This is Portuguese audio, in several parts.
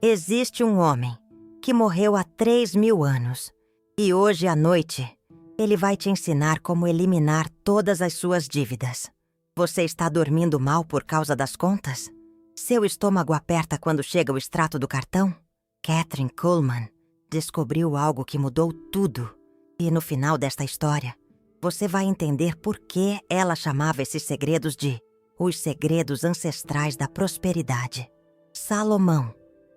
Existe um homem que morreu há 3.000 anos e hoje à noite ele vai te ensinar como eliminar todas as suas dívidas. Você está dormindo mal por causa das contas? Seu estômago aperta quando chega o extrato do cartão? Kathryn Kuhlman descobriu algo que mudou tudo. E no final desta história, você vai entender por que ela chamava esses segredos de os segredos ancestrais da prosperidade. Salomão,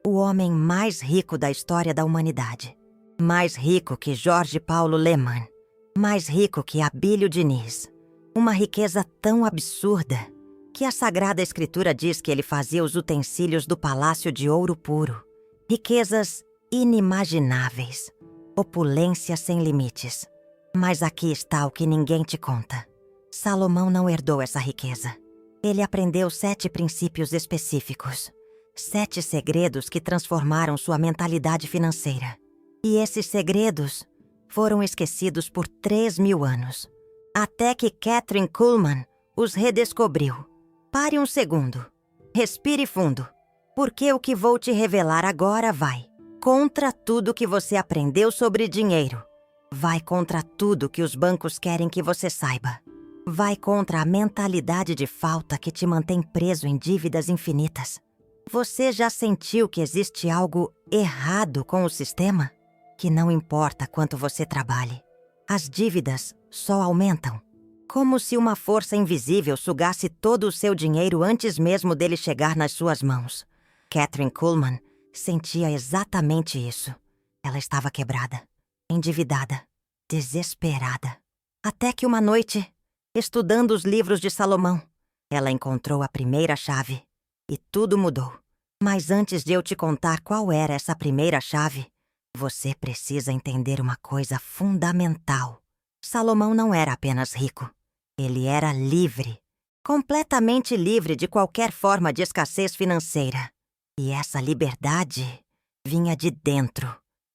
o homem mais rico da história da humanidade. Mais rico que Jorge Paulo Lemann. Mais rico que Abílio Diniz. Uma riqueza tão absurda que a Sagrada Escritura diz que ele fazia os utensílios do palácio de ouro puro. Riquezas inimagináveis. Opulência sem limites. Mas aqui está o que ninguém te conta. Salomão não herdou essa riqueza. Ele aprendeu 7 princípios específicos. 7 segredos que transformaram sua mentalidade financeira. E esses segredos foram esquecidos por 3.000 anos. Até que Kathryn Kuhlman os redescobriu. Pare um segundo. Respire fundo. Porque o que vou te revelar agora vai contra tudo que você aprendeu sobre dinheiro. Vai contra tudo que os bancos querem que você saiba. Vai contra a mentalidade de falta que te mantém preso em dívidas infinitas. Você já sentiu que existe algo errado com o sistema? Que não importa quanto você trabalhe, as dívidas só aumentam. Como se uma força invisível sugasse todo o seu dinheiro antes mesmo dele chegar nas suas mãos. Kathryn Kuhlman sentia exatamente isso. Ela estava quebrada, endividada, desesperada. Até que uma noite, estudando os livros de Salomão, ela encontrou a primeira chave e tudo mudou. Mas antes de eu te contar qual era essa primeira chave, você precisa entender uma coisa fundamental. Salomão não era apenas rico. Ele era livre. Completamente livre de qualquer forma de escassez financeira. E essa liberdade vinha de dentro.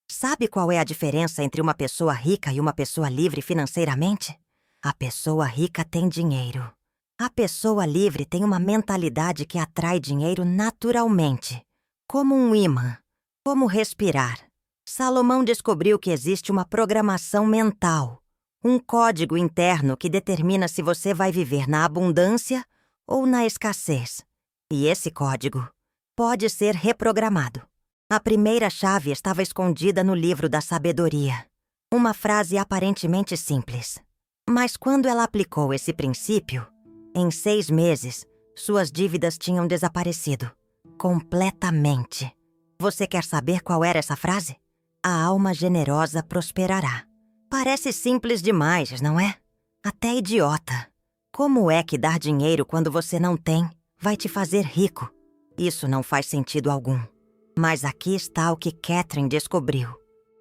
Sabe qual é a diferença entre uma pessoa rica e uma pessoa livre financeiramente? A pessoa rica tem dinheiro. A pessoa livre tem uma mentalidade que atrai dinheiro naturalmente. Como um imã. Como respirar. Salomão descobriu que existe uma programação mental. Um código interno que determina se você vai viver na abundância ou na escassez. E esse código pode ser reprogramado. A primeira chave estava escondida no livro da sabedoria. Uma frase aparentemente simples. Mas quando ela aplicou esse princípio, em 6 meses, suas dívidas tinham desaparecido. Completamente. Você quer saber qual era essa frase? A alma generosa prosperará. Parece simples demais, não é? Até idiota. Como é que dar dinheiro quando você não tem vai te fazer rico? Isso não faz sentido algum. Mas aqui está o que Kathryn descobriu.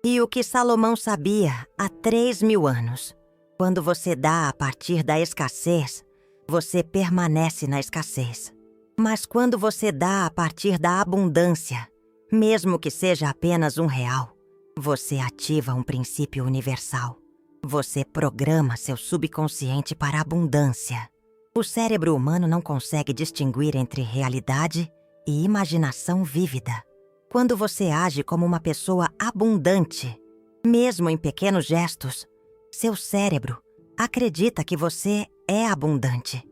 E o que Salomão sabia há 3.000 anos. Quando você dá a partir da escassez, você permanece na escassez. Mas quando você dá a partir da abundância, mesmo que seja apenas R$1, você ativa um princípio universal. Você programa seu subconsciente para a abundância. O cérebro humano não consegue distinguir entre realidade e imaginação vívida. Quando você age como uma pessoa abundante, mesmo em pequenos gestos, seu cérebro acredita que você é abundante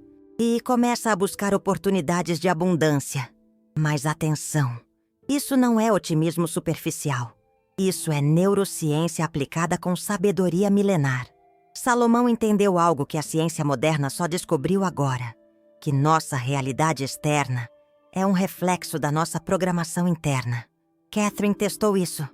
e começa a buscar oportunidades de abundância. Mas atenção, isso não é otimismo superficial. Isso é neurociência aplicada com sabedoria milenar. Salomão entendeu algo que a ciência moderna só descobriu agora, que nossa realidade externa é um reflexo da nossa programação interna. Kathryn testou isso.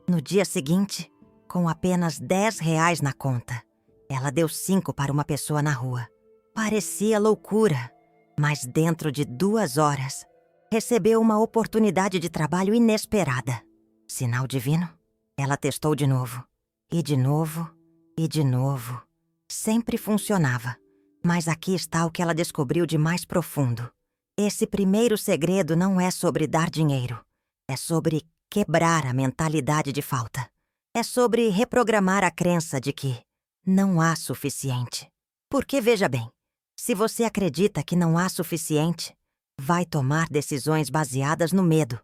No dia seguinte, com apenas R$10 na conta, ela deu 5 para uma pessoa na rua. Parecia loucura, mas dentro de 2 horas, recebeu uma oportunidade de trabalho inesperada. Sinal divino? Ela testou de novo. E de novo, e de novo. Sempre funcionava. Mas aqui está o que ela descobriu de mais profundo. Esse primeiro segredo não é sobre dar dinheiro. É sobre quebrar a mentalidade de falta. É sobre reprogramar a crença de que não há suficiente. Porque, veja bem, se você acredita que não há suficiente, vai tomar decisões baseadas no medo.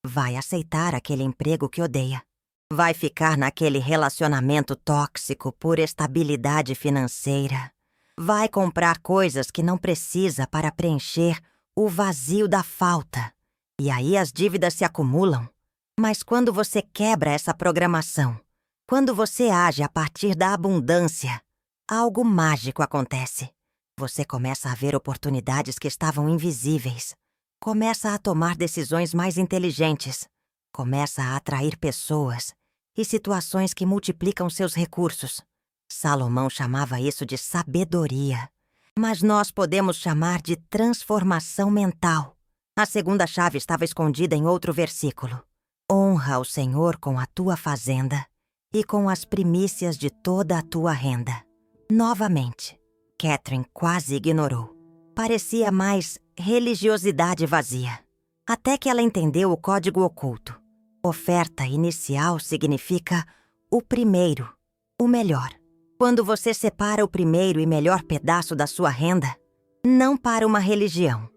Vai aceitar aquele emprego que odeia. Vai ficar naquele relacionamento tóxico por estabilidade financeira. Vai comprar coisas que não precisa para preencher o vazio da falta. E aí as dívidas se acumulam. Mas quando você quebra essa programação, quando você age a partir da abundância, algo mágico acontece. Você começa a ver oportunidades que estavam invisíveis. Começa a tomar decisões mais inteligentes. Começa a atrair pessoas e situações que multiplicam seus recursos. Salomão chamava isso de sabedoria. Mas nós podemos chamar de transformação mental. A segunda chave estava escondida em outro versículo. Honra ao Senhor com a tua fazenda e com as primícias de toda a tua renda. Novamente, Catherine quase ignorou. Parecia mais religiosidade vazia. Até que ela entendeu o código oculto. Oferta inicial significa o primeiro, o melhor. Quando você separa o primeiro e melhor pedaço da sua renda, não para uma religião,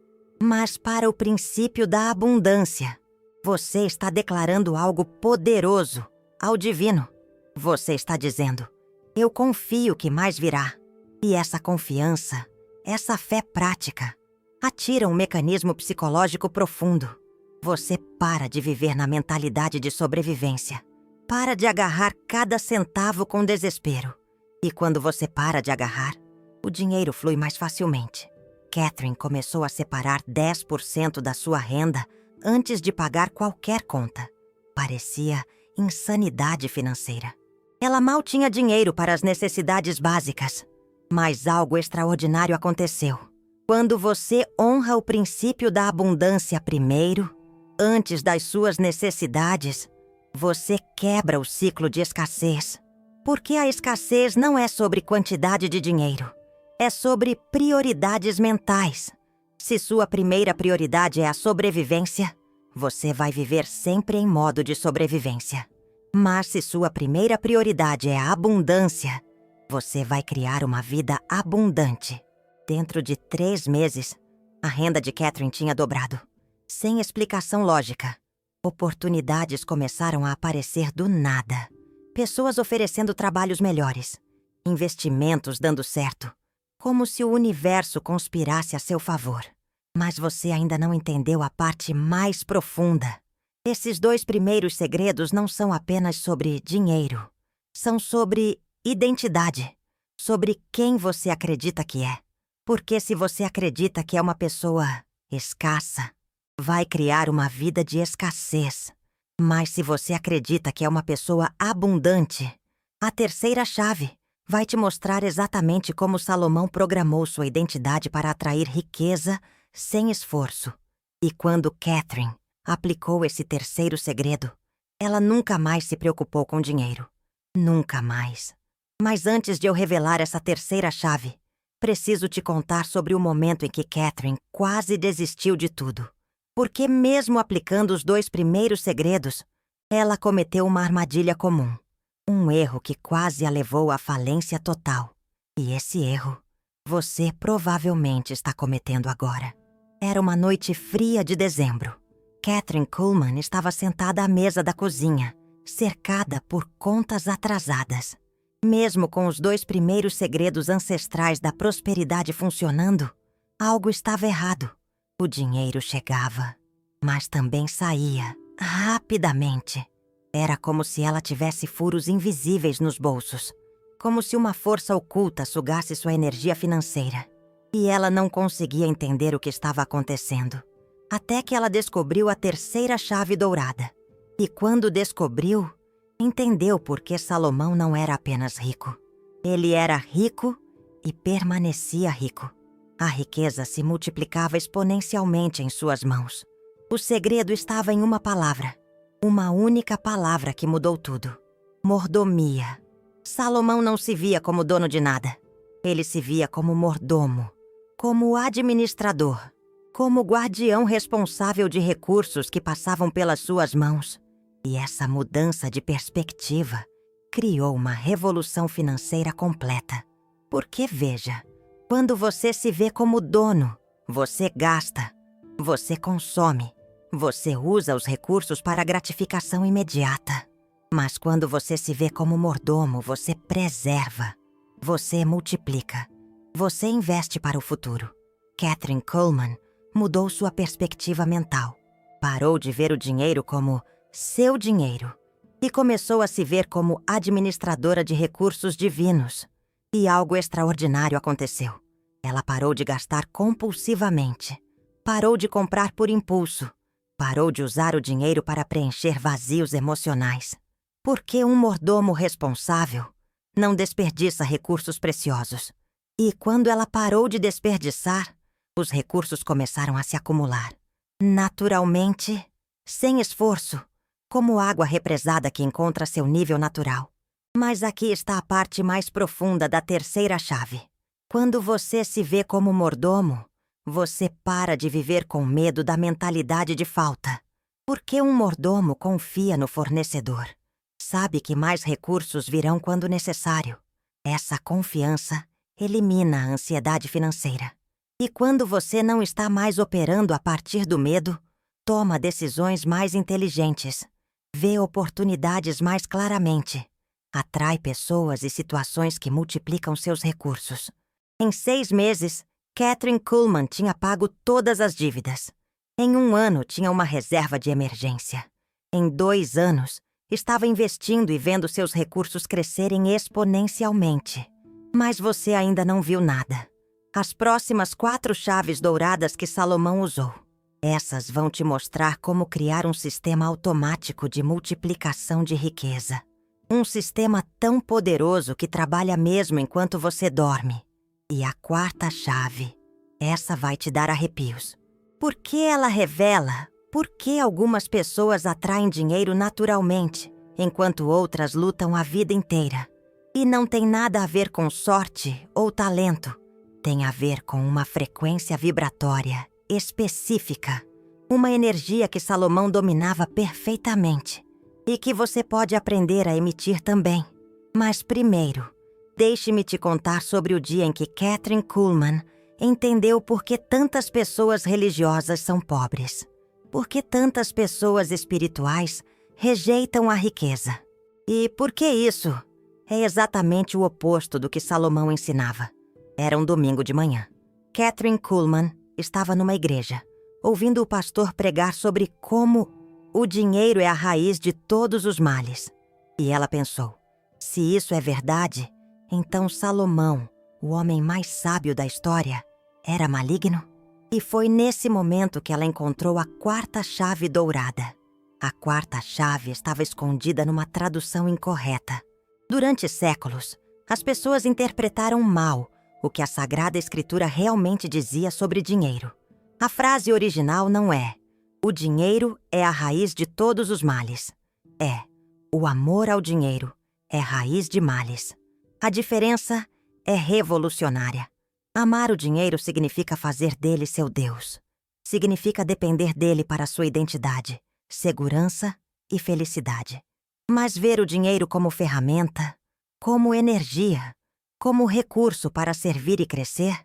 mas para o princípio da abundância, você está declarando algo poderoso ao divino. Você está dizendo, eu confio que mais virá. E essa confiança, essa fé prática, atira um mecanismo psicológico profundo. Você para de viver na mentalidade de sobrevivência. Para de agarrar cada centavo com desespero. E quando você para de agarrar, o dinheiro flui mais facilmente. Catherine começou a separar 10% da sua renda antes de pagar qualquer conta. Parecia insanidade financeira. Ela mal tinha dinheiro para as necessidades básicas. Mas algo extraordinário aconteceu. Quando você honra o princípio da abundância primeiro, antes das suas necessidades, você quebra o ciclo de escassez. Porque a escassez não é sobre quantidade de dinheiro. É sobre prioridades mentais. Se sua primeira prioridade é a sobrevivência, você vai viver sempre em modo de sobrevivência. Mas se sua primeira prioridade é a abundância, você vai criar uma vida abundante. Dentro de 3 meses, a renda de Catherine tinha dobrado. Sem explicação lógica. Oportunidades começaram a aparecer do nada. Pessoas oferecendo trabalhos melhores. Investimentos dando certo. Como se o universo conspirasse a seu favor. Mas você ainda não entendeu a parte mais profunda. Esses 2 primeiros segredos não são apenas sobre dinheiro. São sobre identidade. Sobre quem você acredita que é. Porque se você acredita que é uma pessoa escassa, vai criar uma vida de escassez. Mas se você acredita que é uma pessoa abundante, a terceira chave vai te mostrar exatamente como Salomão programou sua identidade para atrair riqueza sem esforço. E quando Catherine aplicou esse terceiro segredo, ela nunca mais se preocupou com dinheiro. Nunca mais. Mas antes de eu revelar essa terceira chave, preciso te contar sobre o momento em que Catherine quase desistiu de tudo. Porque mesmo aplicando os 2 primeiros segredos, ela cometeu uma armadilha comum. Um erro que quase a levou à falência total. E esse erro, você provavelmente está cometendo agora. Era uma noite fria de dezembro. Catherine Kuhlman estava sentada à mesa da cozinha, cercada por contas atrasadas. Mesmo com os 2 primeiros segredos ancestrais da prosperidade funcionando, algo estava errado. O dinheiro chegava, mas também saía, rapidamente. Era como se ela tivesse furos invisíveis nos bolsos. Como se uma força oculta sugasse sua energia financeira. E ela não conseguia entender o que estava acontecendo. Até que ela descobriu a terceira chave dourada. E quando descobriu, entendeu por que Salomão não era apenas rico. Ele era rico e permanecia rico. A riqueza se multiplicava exponencialmente em suas mãos. O segredo estava em uma palavra. Uma única palavra que mudou tudo. Mordomia. Salomão não se via como dono de nada. Ele se via como mordomo, como administrador, como guardião responsável de recursos que passavam pelas suas mãos. E essa mudança de perspectiva criou uma revolução financeira completa. Porque veja, quando você se vê como dono, você gasta, você consome, Você usa os recursos para gratificação imediata. Mas quando você se vê como mordomo, você preserva. Você multiplica. Você investe para o futuro. Kathryn Kuhlman mudou sua perspectiva mental. Parou de ver o dinheiro como seu dinheiro e começou a se ver como administradora de recursos divinos. E algo extraordinário aconteceu. Ela parou de gastar compulsivamente. Parou de comprar por impulso. Parou de usar o dinheiro para preencher vazios emocionais. Porque um mordomo responsável não desperdiça recursos preciosos. E quando ela parou de desperdiçar, os recursos começaram a se acumular. Naturalmente, sem esforço, como água represada que encontra seu nível natural. Mas aqui está a parte mais profunda da terceira chave. Quando você se vê como mordomo, você para de viver com medo da mentalidade de falta. Porque um mordomo confia no fornecedor. Sabe que mais recursos virão quando necessário. Essa confiança elimina a ansiedade financeira. E quando você não está mais operando a partir do medo, toma decisões mais inteligentes. Vê oportunidades mais claramente. Atrai pessoas e situações que multiplicam seus recursos. Em 6 meses, Kathryn Kuhlman tinha pago todas as dívidas. Em 1 ano, tinha uma reserva de emergência. Em 2 anos, estava investindo e vendo seus recursos crescerem exponencialmente. Mas você ainda não viu nada. As próximas 4 chaves douradas que Salomão usou. Essas vão te mostrar como criar um sistema automático de multiplicação de riqueza. Um sistema tão poderoso que trabalha mesmo enquanto você dorme. E a 4ª chave, essa vai te dar arrepios. Porque ela revela por que algumas pessoas atraem dinheiro naturalmente, enquanto outras lutam a vida inteira. E não tem nada a ver com sorte ou talento. Tem a ver com uma frequência vibratória específica. Uma energia que Salomão dominava perfeitamente. E que você pode aprender a emitir também. Mas primeiro, deixe-me te contar sobre o dia em que Kathryn Kuhlman entendeu por que tantas pessoas religiosas são pobres. Por que tantas pessoas espirituais rejeitam a riqueza. E por que isso? É exatamente o oposto do que Salomão ensinava. Era um domingo de manhã. Kathryn Kuhlman estava numa igreja, ouvindo o pastor pregar sobre como o dinheiro é a raiz de todos os males. E ela pensou, se isso é verdade, então Salomão, o homem mais sábio da história, era maligno? E foi nesse momento que ela encontrou a 4ª chave dourada. A 4ª chave estava escondida numa tradução incorreta. Durante séculos, as pessoas interpretaram mal o que a Sagrada Escritura realmente dizia sobre dinheiro. A frase original não é: o dinheiro é a raiz de todos os males. É: o amor ao dinheiro é raiz de males. A diferença é revolucionária. Amar o dinheiro significa fazer dele seu Deus. Significa depender dele para sua identidade, segurança e felicidade. Mas ver o dinheiro como ferramenta, como energia, como recurso para servir e crescer,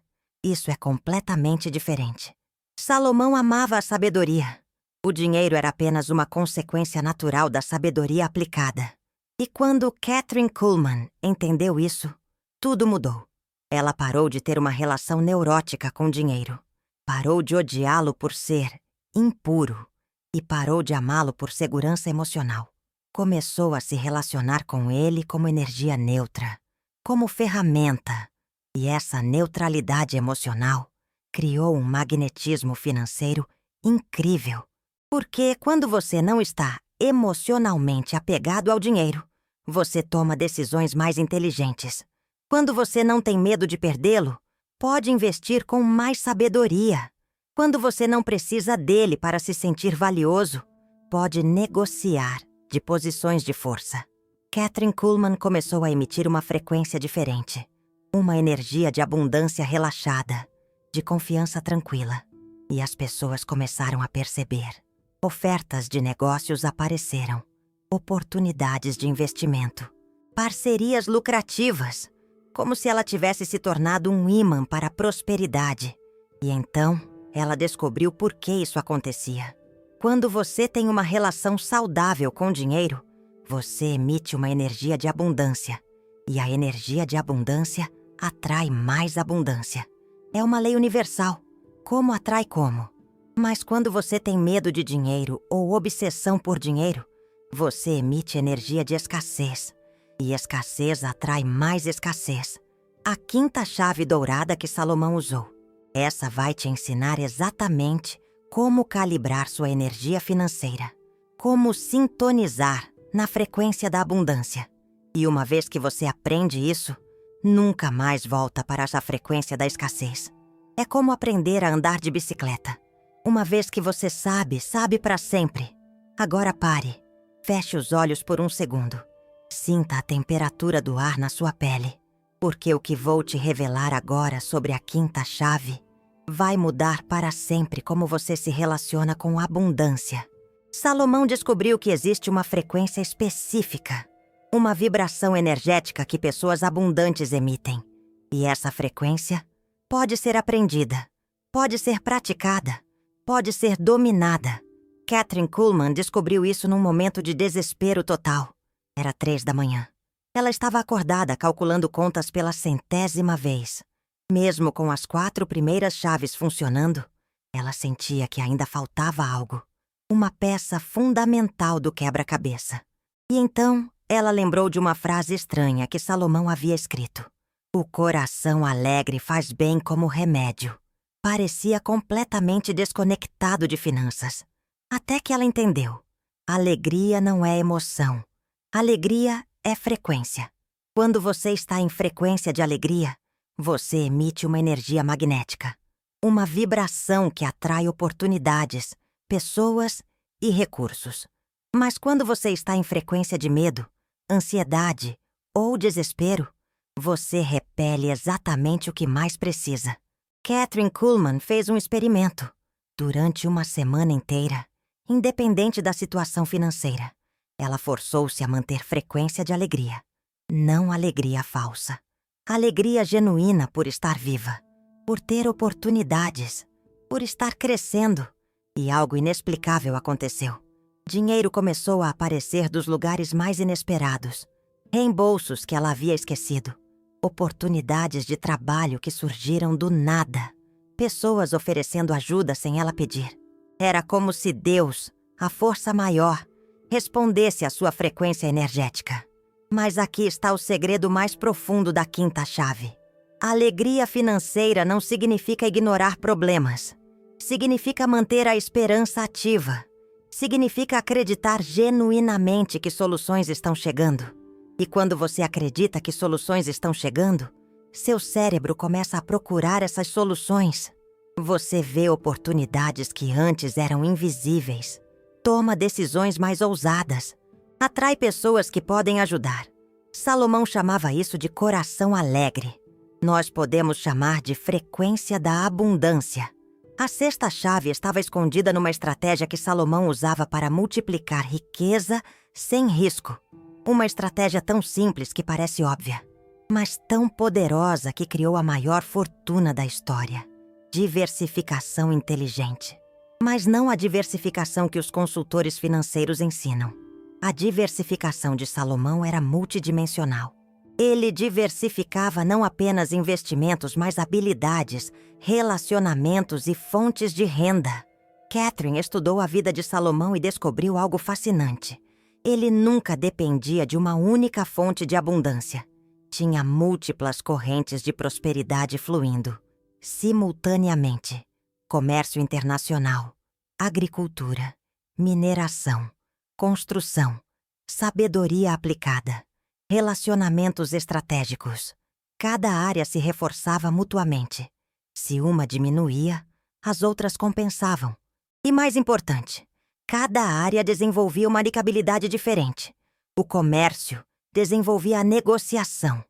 isso é completamente diferente. Salomão amava a sabedoria. O dinheiro era apenas uma consequência natural da sabedoria aplicada. E quando Kathryn Kuhlman entendeu isso, tudo mudou. Ela parou de ter uma relação neurótica com o dinheiro. Parou de odiá-lo por ser impuro e parou de amá-lo por segurança emocional. Começou a se relacionar com ele como energia neutra, como ferramenta. E essa neutralidade emocional criou um magnetismo financeiro incrível. Porque quando você não está emocionalmente apegado ao dinheiro, você toma decisões mais inteligentes. Quando você não tem medo de perdê-lo, pode investir com mais sabedoria. Quando você não precisa dele para se sentir valioso, pode negociar de posições de força. Kathryn Kuhlman começou a emitir uma frequência diferente. Uma energia de abundância relaxada, de confiança tranquila. E as pessoas começaram a perceber. Ofertas de negócios apareceram. Oportunidades de investimento. Parcerias lucrativas. Como se ela tivesse se tornado um ímã para a prosperidade. E então, ela descobriu por que isso acontecia. Quando você tem uma relação saudável com o dinheiro, você emite uma energia de abundância. E a energia de abundância atrai mais abundância. É uma lei universal. Como atrai como? Mas quando você tem medo de dinheiro ou obsessão por dinheiro, você emite energia de escassez. E escassez atrai mais escassez. A quinta chave dourada que Salomão usou. Essa vai te ensinar exatamente como calibrar sua energia financeira. Como sintonizar na frequência da abundância. E uma vez que você aprende isso, nunca mais volta para essa frequência da escassez. É como aprender a andar de bicicleta. Uma vez que você sabe, sabe para sempre. Agora pare. Feche os olhos por um segundo. Sinta a temperatura do ar na sua pele. Porque o que vou te revelar agora sobre a quinta chave vai mudar para sempre como você se relaciona com abundância. Salomão descobriu que existe uma frequência específica. Uma vibração energética que pessoas abundantes emitem. E essa frequência pode ser aprendida, pode ser praticada, pode ser dominada. Kathryn Kuhlman descobriu isso num momento de desespero total. Era 3 da manhã. Ela estava acordada calculando contas pela 100ª vez. Mesmo com as 4 primeiras chaves funcionando, ela sentia que ainda faltava algo. Uma peça fundamental do quebra-cabeça. E então, ela lembrou de uma frase estranha que Salomão havia escrito. O coração alegre faz bem como remédio. Parecia completamente desconectado de finanças. Até que ela entendeu. Alegria não é emoção. Alegria é frequência. Quando você está em frequência de alegria, você emite uma energia magnética. Uma vibração que atrai oportunidades, pessoas e recursos. Mas quando você está em frequência de medo, ansiedade ou desespero, você repele exatamente o que mais precisa. Kathryn Kuhlman fez um experimento. Durante uma semana inteira, independente da situação financeira, ela forçou-se a manter frequência de alegria. Não alegria falsa. Alegria genuína por estar viva, por ter oportunidades, por estar crescendo. E algo inexplicável aconteceu. Dinheiro começou a aparecer dos lugares mais inesperados. Reembolsos que ela havia esquecido. Oportunidades de trabalho que surgiram do nada. Pessoas oferecendo ajuda sem ela pedir. Era como se Deus, a força maior, respondesse à sua frequência energética. Mas aqui está o segredo mais profundo da quinta chave. A alegria financeira não significa ignorar problemas. Significa manter a esperança ativa. Significa acreditar genuinamente que soluções estão chegando. E quando você acredita que soluções estão chegando, seu cérebro começa a procurar essas soluções. Você vê oportunidades que antes eram invisíveis. Toma decisões mais ousadas. Atrai pessoas que podem ajudar. Salomão chamava isso de coração alegre. Nós podemos chamar de frequência da abundância. A sexta chave estava escondida numa estratégia que Salomão usava para multiplicar riqueza sem risco. Uma estratégia tão simples que parece óbvia, mas tão poderosa que criou a maior fortuna da história. Diversificação inteligente. Mas não a diversificação que os consultores financeiros ensinam. A diversificação de Salomão era multidimensional. Ele diversificava não apenas investimentos, mas habilidades, relacionamentos e fontes de renda. Kathryn estudou a vida de Salomão e descobriu algo fascinante. Ele nunca dependia de uma única fonte de abundância. Tinha múltiplas correntes de prosperidade fluindo, simultaneamente. Comércio internacional, agricultura, mineração, construção, sabedoria aplicada, relacionamentos estratégicos. Cada área se reforçava mutuamente. Se uma diminuía, as outras compensavam. E mais importante, cada área desenvolvia uma aplicabilidade diferente. O comércio desenvolvia a negociação.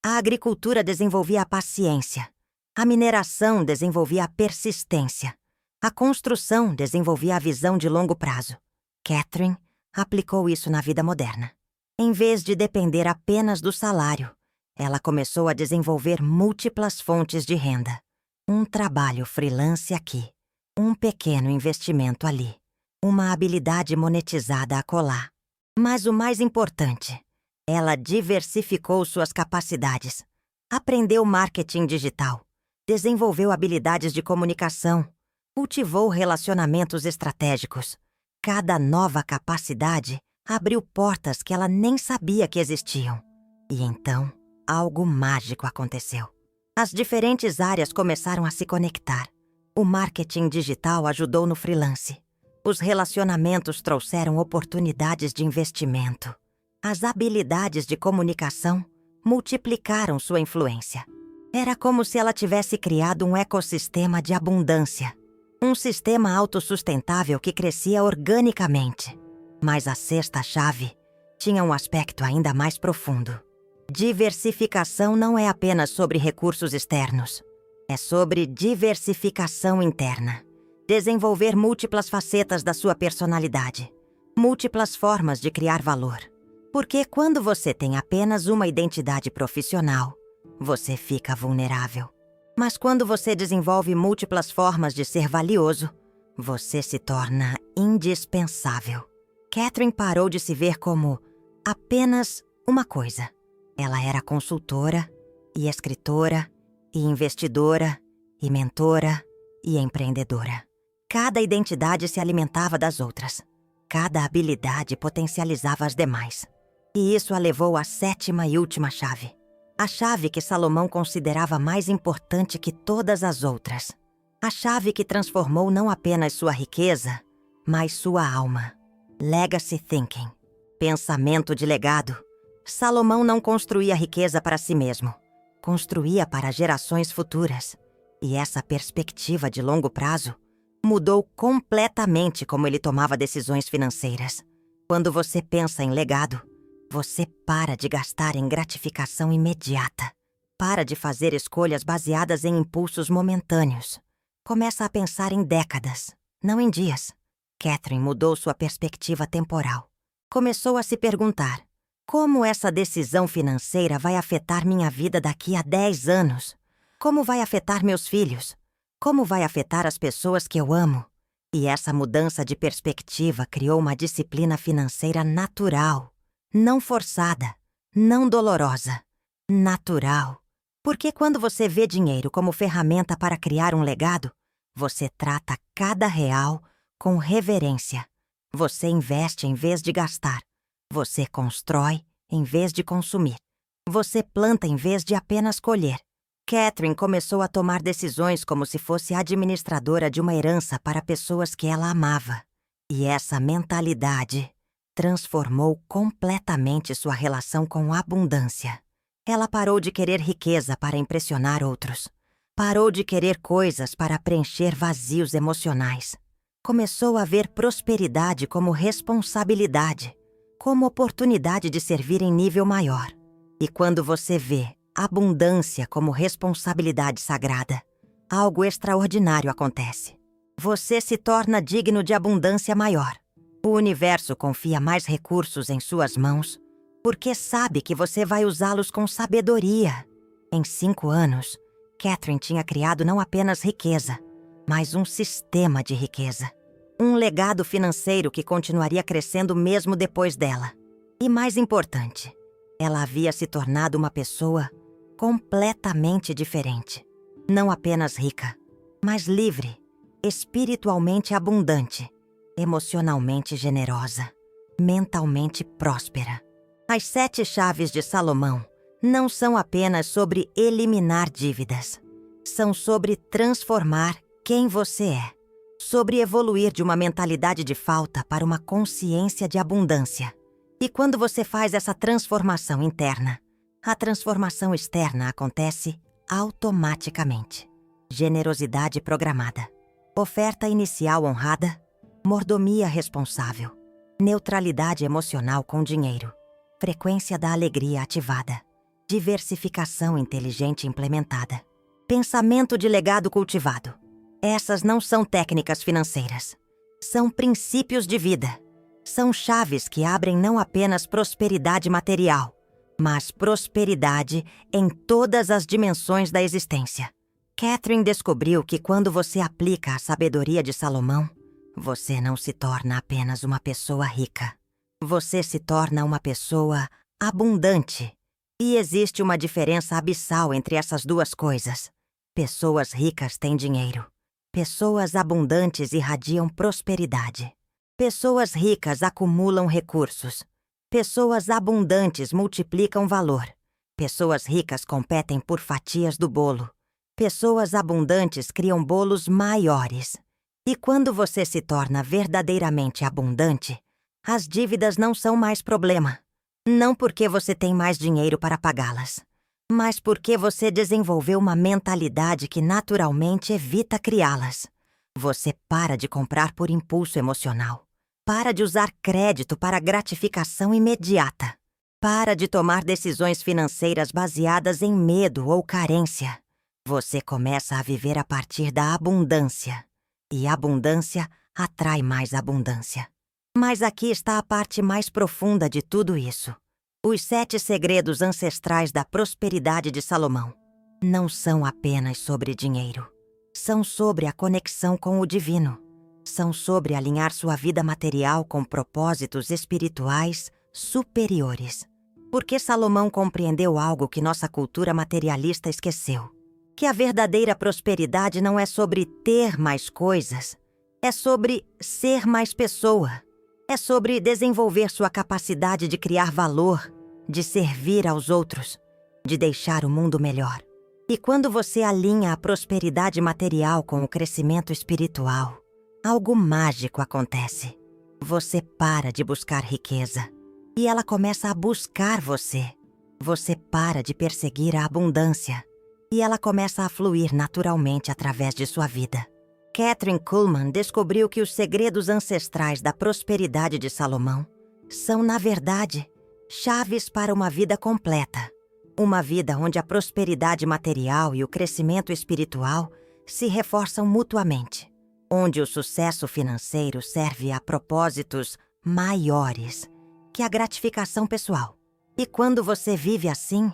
A agricultura desenvolvia a paciência. A mineração desenvolvia a persistência. A construção desenvolvia a visão de longo prazo. Kathryn aplicou isso na vida moderna. Em vez de depender apenas do salário, ela começou a desenvolver múltiplas fontes de renda. Um trabalho freelance aqui, um pequeno investimento ali, uma habilidade monetizada a colar. Mas o mais importante, ela diversificou suas capacidades. Aprendeu marketing digital, desenvolveu habilidades de comunicação, cultivou relacionamentos estratégicos. Cada nova capacidade abriu portas que ela nem sabia que existiam. E então, algo mágico aconteceu. As diferentes áreas começaram a se conectar. O marketing digital ajudou no freelance. Os relacionamentos trouxeram oportunidades de investimento. As habilidades de comunicação multiplicaram sua influência. Era como se ela tivesse criado um ecossistema de abundância. Um sistema autossustentável que crescia organicamente. Mas a sexta chave tinha um aspecto ainda mais profundo. Diversificação não é apenas sobre recursos externos. É sobre diversificação interna. Desenvolver múltiplas facetas da sua personalidade. Múltiplas formas de criar valor. Porque quando você tem apenas uma identidade profissional, você fica vulnerável. Mas quando você desenvolve múltiplas formas de ser valioso, você se torna indispensável. Catherine parou de se ver como apenas uma coisa. Ela era consultora, e escritora, e investidora, e mentora, e empreendedora. Cada identidade se alimentava das outras. Cada habilidade potencializava as demais. E isso a levou à sétima e última chave. A chave que Salomão considerava mais importante que todas as outras. A chave que transformou não apenas sua riqueza, mas sua alma. Legacy Thinking. Pensamento de legado. Salomão não construía riqueza para si mesmo. Construía para gerações futuras. E essa perspectiva de longo prazo mudou completamente como ele tomava decisões financeiras. Quando você pensa em legado, você para de gastar em gratificação imediata. Para de fazer escolhas baseadas em impulsos momentâneos. Começa a pensar em décadas, não em dias. Catherine mudou sua perspectiva temporal. Começou a se perguntar: como essa decisão financeira vai afetar minha vida daqui a 10 anos? Como vai afetar meus filhos? Como vai afetar as pessoas que eu amo? E essa mudança de perspectiva criou uma disciplina financeira natural. Não forçada, não dolorosa, natural. Porque quando você vê dinheiro como ferramenta para criar um legado, você trata cada real com reverência. Você investe em vez de gastar. Você constrói em vez de consumir. Você planta em vez de apenas colher. Catherine começou a tomar decisões como se fosse administradora de uma herança para pessoas que ela amava. E essa mentalidade transformou completamente sua relação com a abundância. Ela parou de querer riqueza para impressionar outros. Parou de querer coisas para preencher vazios emocionais. Começou a ver prosperidade como responsabilidade, como oportunidade de servir em nível maior. E quando você vê abundância como responsabilidade sagrada, algo extraordinário acontece. Você se torna digno de abundância maior. O universo confia mais recursos em suas mãos porque sabe que você vai usá-los com sabedoria. Em 5 anos, Catherine tinha criado não apenas riqueza, mas um sistema de riqueza. Um legado financeiro que continuaria crescendo mesmo depois dela. E mais importante, ela havia se tornado uma pessoa completamente diferente. Não apenas rica, mas livre, espiritualmente abundante, emocionalmente generosa, mentalmente próspera. As 7 chaves de Salomão não são apenas sobre eliminar dívidas. São sobre transformar quem você é. Sobre evoluir de uma mentalidade de falta para uma consciência de abundância. E quando você faz essa transformação interna, a transformação externa acontece automaticamente. Generosidade programada. Oferta inicial honrada. Mordomia responsável. Neutralidade emocional com dinheiro. Frequência da alegria ativada. Diversificação inteligente implementada. Pensamento de legado cultivado. Essas não são técnicas financeiras. São princípios de vida. São chaves que abrem não apenas prosperidade material, mas prosperidade em todas as dimensões da existência. Catherine descobriu que quando você aplica a sabedoria de Salomão, você não se torna apenas uma pessoa rica. Você se torna uma pessoa abundante. E existe uma diferença abissal entre essas duas coisas. Pessoas ricas têm dinheiro. Pessoas abundantes irradiam prosperidade. Pessoas ricas acumulam recursos. Pessoas abundantes multiplicam valor. Pessoas ricas competem por fatias do bolo. Pessoas abundantes criam bolos maiores. E quando você se torna verdadeiramente abundante, as dívidas não são mais problema. Não porque você tem mais dinheiro para pagá-las, mas porque você desenvolveu uma mentalidade que naturalmente evita criá-las. Você para de comprar por impulso emocional. Para de usar crédito para gratificação imediata. Para de tomar decisões financeiras baseadas em medo ou carência. Você começa a viver a partir da abundância. E abundância atrai mais abundância. Mas aqui está a parte mais profunda de tudo isso. Os 7 segredos ancestrais da prosperidade de Salomão não são apenas sobre dinheiro. São sobre a conexão com o divino. São sobre alinhar sua vida material com propósitos espirituais superiores. Porque Salomão compreendeu algo que nossa cultura materialista esqueceu. Que a verdadeira prosperidade não é sobre ter mais coisas. É sobre ser mais pessoa. É sobre desenvolver sua capacidade de criar valor, de servir aos outros, de deixar o mundo melhor. E quando você alinha a prosperidade material com o crescimento espiritual, algo mágico acontece. Você para de buscar riqueza e ela começa a buscar você. Você para de perseguir a abundância e ela começa a fluir naturalmente através de sua vida. Kathryn Kuhlman descobriu que os segredos ancestrais da prosperidade de Salomão são, na verdade, chaves para uma vida completa. Uma vida onde a prosperidade material e o crescimento espiritual se reforçam mutuamente. Onde o sucesso financeiro serve a propósitos maiores que a gratificação pessoal. E quando você vive assim,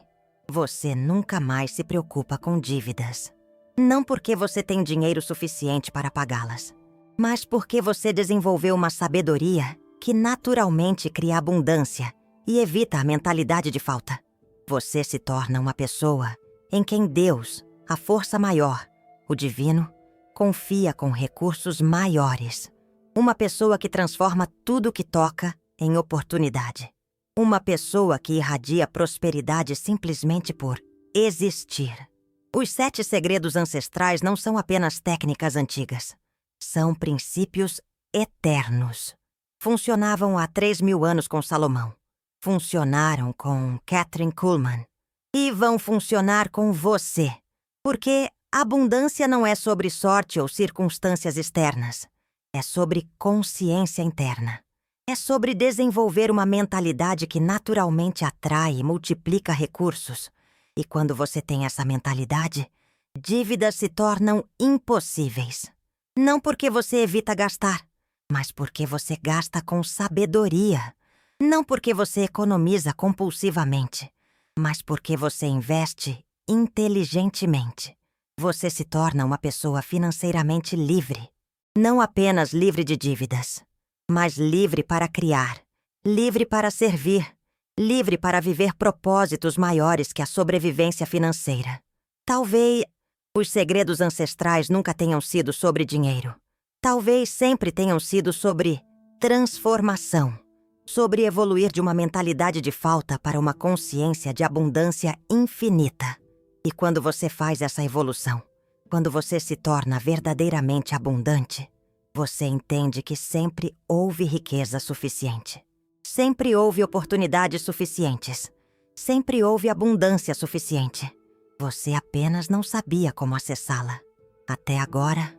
você nunca mais se preocupa com dívidas. Não porque você tem dinheiro suficiente para pagá-las, mas porque você desenvolveu uma sabedoria que naturalmente cria abundância e evita a mentalidade de falta. Você se torna uma pessoa em quem Deus, a força maior, o divino, confia com recursos maiores. Uma pessoa que transforma tudo que toca em oportunidade. Uma pessoa que irradia prosperidade simplesmente por existir. Os 7 segredos ancestrais não são apenas técnicas antigas. São princípios eternos. Funcionavam há 3.000 anos com Salomão. Funcionaram com Kathryn Kuhlman. E vão funcionar com você. Porque abundância não é sobre sorte ou circunstâncias externas. É sobre consciência interna. É sobre desenvolver uma mentalidade que naturalmente atrai e multiplica recursos. E quando você tem essa mentalidade, dívidas se tornam impossíveis. Não porque você evita gastar, mas porque você gasta com sabedoria. Não porque você economiza compulsivamente, mas porque você investe inteligentemente. Você se torna uma pessoa financeiramente livre. Não apenas livre de dívidas, mas livre para criar, livre para servir, livre para viver propósitos maiores que a sobrevivência financeira. Talvez os segredos ancestrais nunca tenham sido sobre dinheiro. Talvez sempre tenham sido sobre transformação, sobre evoluir de uma mentalidade de falta para uma consciência de abundância infinita. E quando você faz essa evolução, quando você se torna verdadeiramente abundante, você entende que sempre houve riqueza suficiente. Sempre houve oportunidades suficientes. Sempre houve abundância suficiente. Você apenas não sabia como acessá-la. Até agora,